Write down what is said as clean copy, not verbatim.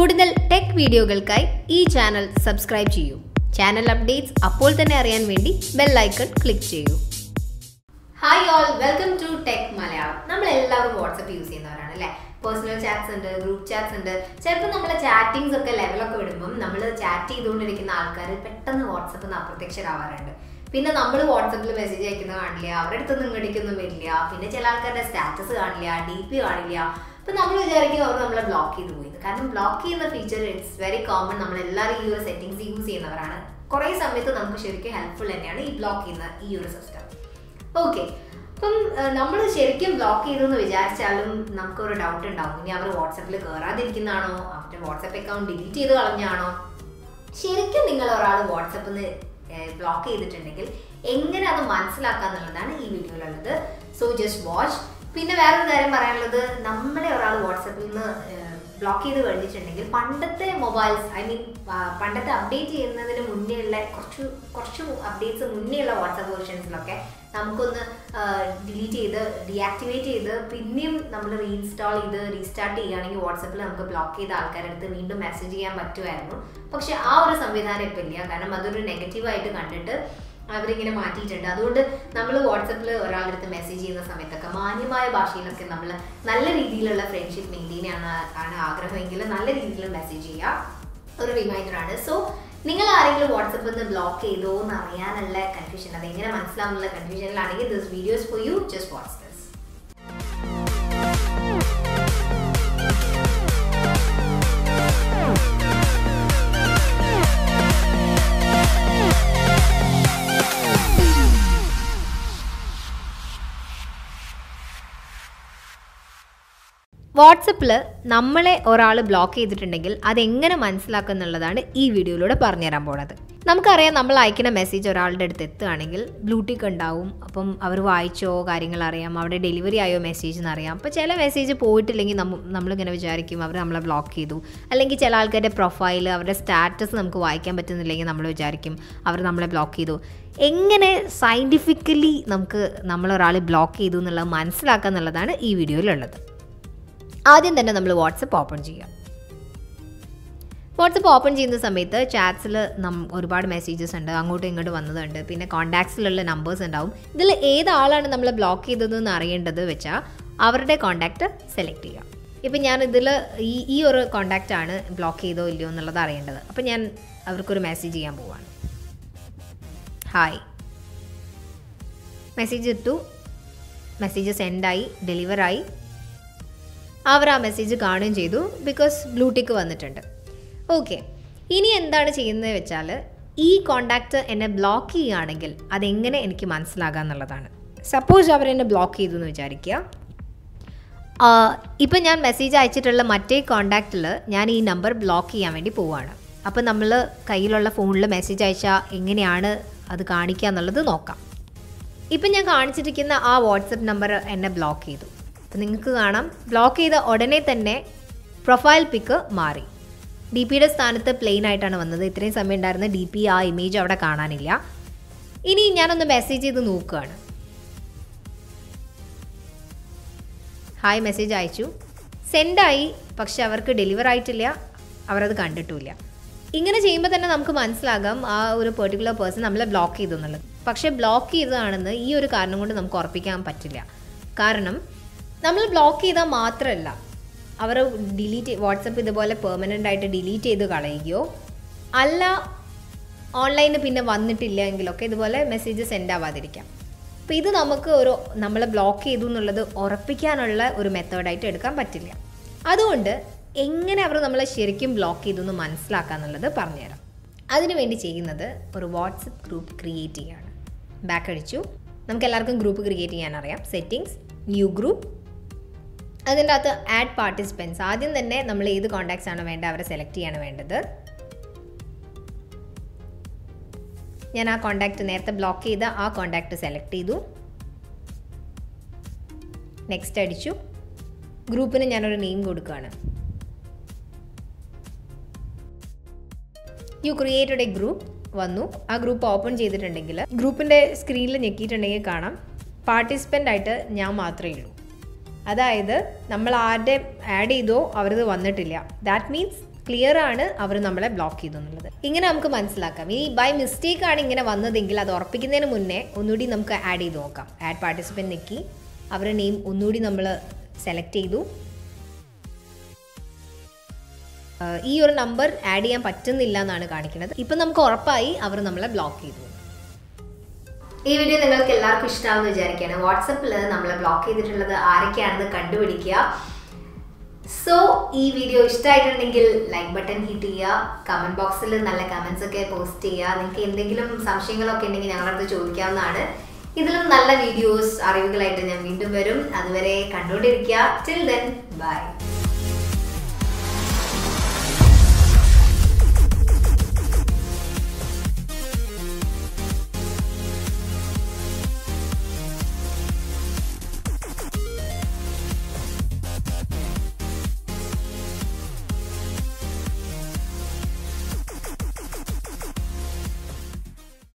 കൂടുതൽ ടെക് വീഡിയോകൾക്കായി ഈ ചാനൽ സബ്സ്ക്രൈബ് ചെയ്യൂ. ചാനൽ അപ്ഡേറ്റ്സ് അപ്പോൾ തന്നെ അറിയാൻ വേണ്ടി ബെൽ ഐക്കൺ ക്ലിക്ക് ചെയ്യൂ. Hi all, welcome to tech Malayalam. നമ്മൾ എല്ലാവരും വാട്സപ്പ് യൂസ് ചെയ്യുന്നവരാണ് അല്ലേ? പേഴ്സണൽ ചാറ്റ്സ് ഉണ്ട്, ഗ്രൂപ്പ് ചാറ്റ്സ് ഉണ്ട്. ചിലപ്പോൾ നമ്മളെ ചാറ്റിങ്സ് ഒക്കെ ലെവലൊക്കെ വിടുമ്പം നമ്മൾ ചാറ്റ് ചെയ്തുകൊണ്ടിരിക്കുന്ന ആൾക്കാർ പെട്ടെന്ന് വാട്സപ്പിൽ നിന്ന് അപ്രത്യക്ഷരാവാറുണ്ട്. പിന്നെ നമ്മൾ വാട്സപ്പിൽ മെസ്സേജ് അയക്കുന്നത് കാണില്ല, അവരുടെ അടുത്തൊന്നും ഇങ്ങോട്ടേക്കൊന്നും വരില്ല. പിന്നെ ചില ആൾക്കാരുടെ സ്റ്റാറ്റസ് കാണില്ല, DP കാണില്ല. അപ്പം നമ്മൾ വിചാരിക്കും അവർ നമ്മളെ ബ്ലോക്ക് ചെയ്ത് പോയി. കാരണം ബ്ലോക്ക് ചെയ്യുന്ന ഫീച്ചർ ഇറ്റ്സ് വെരി കോമൺ. നമ്മളെല്ലാവരും ഈ ഒരു സെറ്റിങ്സ് യൂസ് ചെയ്യുന്നവരാണ്. കുറേ സമയത്ത് നമുക്ക് ശരിക്കും ഹെൽപ്ഫുൾ തന്നെയാണ് ഈ ബ്ലോക്ക് ചെയ്യുന്ന ഈ ഒരു സിസ്റ്റം. ഓക്കെ, അപ്പം നമ്മൾ ശരിക്കും ബ്ലോക്ക് ചെയ്തു എന്ന് വിചാരിച്ചാലും നമുക്കൊരു ഡൗട്ട് ഉണ്ടാവും. ഇനി അവർ വാട്സപ്പിൽ കയറാതിരിക്കുന്നതാണോ, അവരുടെ വാട്സപ്പ് അക്കൗണ്ട് ഡിലീറ്റ് ചെയ്ത് കളഞ്ഞാണോ? ശരിക്കും നിങ്ങൾ ഒരാൾ വാട്സപ്പിൽ നിന്ന് ബ്ലോക്ക് ചെയ്തിട്ടുണ്ടെങ്കിൽ എങ്ങനെ അത് മനസ്സിലാക്കാന്നുള്ളതാണ് ഈ വീഡിയോയിലുള്ളത്. So just watch. പിന്നെ വേറൊരു കാര്യം പറയാനുള്ളത്, നമ്മുടെ ഒരാൾ വാട്സപ്പിൽ നിന്ന് ബ്ലോക്ക് ചെയ്ത് കഴിഞ്ഞിട്ടുണ്ടെങ്കിൽ പണ്ടത്തെ മൊബൈൽസ്, പണ്ടത്തെ അപ്ഡേറ്റ് ചെയ്യുന്നതിന് മുന്നേ ഉള്ള കുറച്ച് അപ്ഡേറ്റ്സ് മുന്നേ ഉള്ള വാട്സപ്പ് വേർഷൻസിലൊക്കെ നമുക്കൊന്ന് ഡിലീറ്റ് ചെയ്ത് ഡീആക്ടിവേറ്റ് ചെയ്ത് പിന്നെയും നമ്മൾ റീഇൻസ്റ്റാൾ ചെയ്ത് റീസ്റ്റാർട്ട് ചെയ്യുകയാണെങ്കിൽ വാട്സപ്പിൽ നമുക്ക് ബ്ലോക്ക് ചെയ്ത ആൾക്കാരുടെ അടുത്ത് വീണ്ടും മെസ്സേജ് ചെയ്യാൻ പറ്റുമായിരുന്നു. പക്ഷെ ആ ഒരു സംവിധാനം ഇപ്പം ഇല്ല. കാരണം അതൊരു നെഗറ്റീവായിട്ട് കണ്ടിട്ട് അവരിങ്ങനെ മാറ്റിയിട്ടുണ്ട്. അതുകൊണ്ട് നമ്മൾ വാട്സപ്പിൽ ഒരാളുടെ അടുത്ത് മെസ്സേജ് ചെയ്യുന്ന സമയത്തൊക്കെ മാന്യമായ ഭാഷയിലൊക്കെ നമ്മൾ നല്ല രീതിയിലുള്ള ഫ്രണ്ട്ഷിപ്പ് മെയിൻറ്റെയിൻ ആണ് ആഗ്രഹമെങ്കിൽ നല്ല രീതിയിൽ മെസ്സേജ് ചെയ്യുക. ഒരു റിമൈൻഡറാണ്. സോ നിങ്ങൾ ആരെങ്കിലും വാട്സപ്പിൽ നിന്ന് ബ്ലോക്ക് ചെയ്തോ എന്ന് അറിയാനുള്ള കൺഫ്യൂഷൻ, അതെങ്ങനെ മനസ്സിലാവുന്നുള്ള കൺഫ്യൂഷനിലാണെങ്കിൽ this videos for you. Just watch this. വാട്സപ്പിൽ നമ്മളെ ഒരാൾ ബ്ലോക്ക് ചെയ്തിട്ടുണ്ടെങ്കിൽ അതെങ്ങനെ മനസ്സിലാക്കുക എന്നുള്ളതാണ് ഈ വീഡിയോയിലൂടെ പറഞ്ഞുതരാൻ പോണത്. നമുക്കറിയാം, നമ്മൾ അയക്കുന്ന മെസ്സേജ് ഒരാളുടെ അടുത്ത് എത്തുകയാണെങ്കിൽ ബ്ലൂടിക്ക് ഉണ്ടാവും. അപ്പം അവർ വായിച്ചോ കാര്യങ്ങൾ അറിയാം, അവിടെ ഡെലിവറി ആയോ മെസ്സേജ് എന്നറിയാം. അപ്പോൾ ചില മെസ്സേജ് പോയിട്ടില്ലെങ്കിൽ നമ്മളിങ്ങനെ വിചാരിക്കും അവർ നമ്മളെ ബ്ലോക്ക് ചെയ്തു. അല്ലെങ്കിൽ ചില ആൾക്കാരുടെ പ്രൊഫൈൽ, അവരുടെ സ്റ്റാറ്റസ് നമുക്ക് വായിക്കാൻ പറ്റുന്നില്ലെങ്കിൽ നമ്മൾ വിചാരിക്കും അവർ നമ്മളെ ബ്ലോക്ക് ചെയ്തു. എങ്ങനെ സയൻറ്റിഫിക്കലി നമുക്ക് നമ്മളൊരാൾ ബ്ലോക്ക് ചെയ്തു എന്നുള്ളത് മനസ്സിലാക്കുക എന്നുള്ളതാണ് ഈ വീഡിയോയിലുള്ളത്. ആദ്യം തന്നെ നമ്മൾ വാട്സപ്പ് ഓപ്പൺ ചെയ്യുക. വാട്സപ്പ് ഓപ്പൺ ചെയ്യുന്ന സമയത്ത് ചാറ്റ്സിൽ ഒരുപാട് മെസ്സേജസ് ഉണ്ട്, അങ്ങോട്ടും ഇങ്ങോട്ടും വന്നതുണ്ട്. പിന്നെ കോൺടാക്ട്സിലുള്ള നമ്പേഴ്സ് ഉണ്ടാവും. ഇതിൽ ഏതാളാണ് നമ്മളെ ബ്ലോക്ക് ചെയ്തതെന്ന് അറിയേണ്ടത് വെച്ചാൽ അവരുടെ കോൺടാക്റ്റ് സെലക്ട് ചെയ്യുക. ഇപ്പം ഞാൻ ഇതിൽ ഈ ഒരു കോൺടാക്റ്റ് ആണ് ബ്ലോക്ക് ചെയ്തോ ഇല്ലയോ എന്നുള്ളത് അറിയേണ്ടത്. അപ്പം ഞാൻ അവർക്കൊരു മെസ്സേജ് ചെയ്യാൻ പോവാണ്. ഹായ്, മെസ്സേജ് ഇട്ടു, മെസ്സേജ് സെൻഡായി, ഡെലിവറായി. അവർ ആ മെസ്സേജ് കാണുകയും ചെയ്തു, ബിക്കോസ് ബ്ലൂടിക്ക് വന്നിട്ടുണ്ട്. ഓക്കെ, ഇനി എന്താണ് ചെയ്യുന്നത് വെച്ചാൽ ഈ കോണ്ടാക്റ്റ് എന്നെ ബ്ലോക്ക് ചെയ്യുകയാണെങ്കിൽ അതെങ്ങനെ എനിക്ക് മനസ്സിലാക്കുക എന്നുള്ളതാണ്. സപ്പോസ് അവരെന്നെ ബ്ലോക്ക് ചെയ്തു എന്ന് വിചാരിക്കുക. ഇപ്പം ഞാൻ മെസ്സേജ് അയച്ചിട്ടുള്ള മറ്റേ കോണ്ടാക്റ്റിൽ ഞാൻ ഈ നമ്പർ ബ്ലോക്ക് ചെയ്യാൻ വേണ്ടി പോവുകയാണ്. അപ്പം നമ്മൾ കയ്യിലുള്ള ഫോണിൽ മെസ്സേജ് അയച്ചാൽ എങ്ങനെയാണ് അത് കാണിക്കുക എന്നുള്ളത് നോക്കാം. ഇപ്പം ഞാൻ കാണിച്ചിരിക്കുന്ന ആ വാട്സപ്പ് നമ്പർ എന്നെ ബ്ലോക്ക് ചെയ്തു. അപ്പം നിങ്ങൾക്ക് കാണാം, ബ്ലോക്ക് ചെയ്ത ഉടനെ തന്നെ പ്രൊഫൈൽ പിക്ക് മാറി. DPയുടെ സ്ഥാനത്ത് പ്ലെയിൻ ആയിട്ടാണ് വന്നത്. ഇത്രയും സമയം ഉണ്ടായിരുന്ന DP ആ ഇമേജ് അവിടെ കാണാനില്ല. ഇനി ഞാനൊന്ന് മെസ്സേജ് ചെയ്ത് നോക്കുകയാണ്. ഹായ് മെസ്സേജ് അയച്ചു, സെൻഡായി, പക്ഷെ അവർക്ക് ഡെലിവർ ആയിട്ടില്ല, അവരത് കണ്ടിട്ടില്ല. ഇങ്ങനെ ചെയ്യുമ്പോൾ തന്നെ നമുക്ക് മനസ്സിലാകാം ആ ഒരു പെർട്ടിക്കുലർ പേഴ്സൺ നമ്മളെ ബ്ലോക്ക് ചെയ്തു എന്നുള്ളത്. പക്ഷേ ബ്ലോക്ക് ചെയ്തതാണെന്ന് ഈ ഒരു കാരണം കൊണ്ട് നമുക്ക് ഉറപ്പിക്കാൻ പറ്റില്ല. കാരണം നമ്മൾ ബ്ലോക്ക് ചെയ്താൽ മാത്രമല്ല, അവർ വാട്സപ്പ് ഇതുപോലെ പെർമനൻ്റ് ആയിട്ട് ഡിലീറ്റ് ചെയ്ത് കളയുകയോ അല്ല ഓൺലൈനിൽ പിന്നെ വന്നിട്ടില്ല എങ്കിലൊക്കെ ഇതുപോലെ മെസ്സേജ് സെൻഡ് ആവാതിരിക്കാം. അപ്പോൾ ഇത് നമുക്ക് നമ്മളെ ബ്ലോക്ക് ചെയ്തു എന്നുള്ളത് ഉറപ്പിക്കാനുള്ള ഒരു മെത്തേഡായിട്ട് എടുക്കാൻ പറ്റില്ല. അതുകൊണ്ട് എങ്ങനെ അവർ നമ്മളെ ശരിക്കും ബ്ലോക്ക് ചെയ്തു എന്ന് മനസ്സിലാക്കുക എന്നുള്ളത് പറഞ്ഞുതരാം. അതിനുവേണ്ടി ചെയ്യുന്നത് ഒരു വാട്സപ്പ് ഗ്രൂപ്പ് ക്രിയേറ്റ് ചെയ്യുകയാണ്. ബാക്ക് അടിച്ചു. നമുക്ക് എല്ലാവർക്കും ഗ്രൂപ്പ് ക്രിയേറ്റ് ചെയ്യാൻ അറിയാം. സെറ്റിങ്സ്, ന്യൂ ഗ്രൂപ്പ്, അതിൻ്റെ അകത്ത് ആഡ് പാർട്ടിസിപ്പൻസ്. ആദ്യം തന്നെ നമ്മൾ ഏത് കോൺടാക്ട്സ് ആണ് വേണ്ടത് അവരെ സെലക്ട് ചെയ്യാണ് വേണ്ടത്. ഞാൻ ആ കോൺടാക്റ്റ് നേരത്തെ ബ്ലോക്ക് ചെയ്ത ആ കോൺടാക്റ്റ് സെലക്ട് ചെയ്തു. നെക്സ്റ്റ് അടിച്ചു. ഗ്രൂപ്പിന് ഞാനൊരു നെയിം കൊടുക്കുകയാണ്. യു ക്രിയേറ്റഡ് എ ഗ്രൂപ്പ് വന്നു. ആ ഗ്രൂപ്പ് ഓപ്പൺ ചെയ്തിട്ടുണ്ടെങ്കിൽ ഗ്രൂപ്പിൻ്റെ സ്ക്രീനിൽ ഞെക്കിയിട്ടുണ്ടെങ്കിൽ കാണാം പാർട്ടിസിപ്പൻ്റ് ആയിട്ട് ഞാൻ മാത്രമേ ഉള്ളൂ. അതായത് നമ്മൾ ആരുടെ ആഡ് ചെയ്തോ അവരത് വന്നിട്ടില്ല. ദാറ്റ് മീൻസ് ക്ലിയർ ആണ് അവർ നമ്മളെ ബ്ലോക്ക് ചെയ്തു എന്നുള്ളത്. ഇങ്ങനെ നമുക്ക് മനസ്സിലാക്കാം. ഈ ബൈ മിസ്റ്റേക്ക് ആണ് ഇങ്ങനെ വന്നതെങ്കിൽ അത് ഉറപ്പിക്കുന്നതിന് മുന്നേ ഒന്നുകൂടി നമുക്ക് ആഡ് ചെയ്ത് നോക്കാം. ആഡ് പാർട്ടിസിപ്പൻറ്റ് നെക്കി അവരുടെ നെയിം ഒന്നുകൂടി നമ്മൾ സെലക്ട് ചെയ്തു. ഈ ഒരു നമ്പർ ആഡ് ചെയ്യാൻ പറ്റുന്നില്ല എന്നാണ് കാണിക്കുന്നത്. ഇപ്പം നമുക്ക് ഉറപ്പായി അവർ നമ്മളെ ബ്ലോക്ക് ചെയ്തു. ഈ വീഡിയോ നിങ്ങൾക്ക് എല്ലാവർക്കും ഇഷ്ടമാണെന്ന് വിചാരിക്കുകയാണ്. വാട്സപ്പിൽ നമ്മളെ ബ്ലോക്ക് ചെയ്തിട്ടുള്ളത് ആരൊക്കെയാണെന്ന് കണ്ടുപിടിക്കുക. സോ ഈ വീഡിയോ ഇഷ്ടമായിട്ടുണ്ടെങ്കിൽ ലൈക്ക് ബട്ടൺ ഹിറ്റ് ചെയ്യുക. കമൻറ്റ് ബോക്സിൽ നല്ല കമൻസ് ഒക്കെ പോസ്റ്റ് ചെയ്യുക. നിങ്ങൾക്ക് എന്തെങ്കിലും സംശയങ്ങളൊക്കെ ഉണ്ടെങ്കിൽ ഞങ്ങളുടെ അടുത്ത് ചോദിക്കാവുന്നതാണ്. ഇതിലും നല്ല വീഡിയോസ് അറിവുകളായിട്ട് ഞാൻ വീണ്ടും വരും. അതുവരെ കണ്ടുകൊണ്ടിരിക്കുക. Till then bye.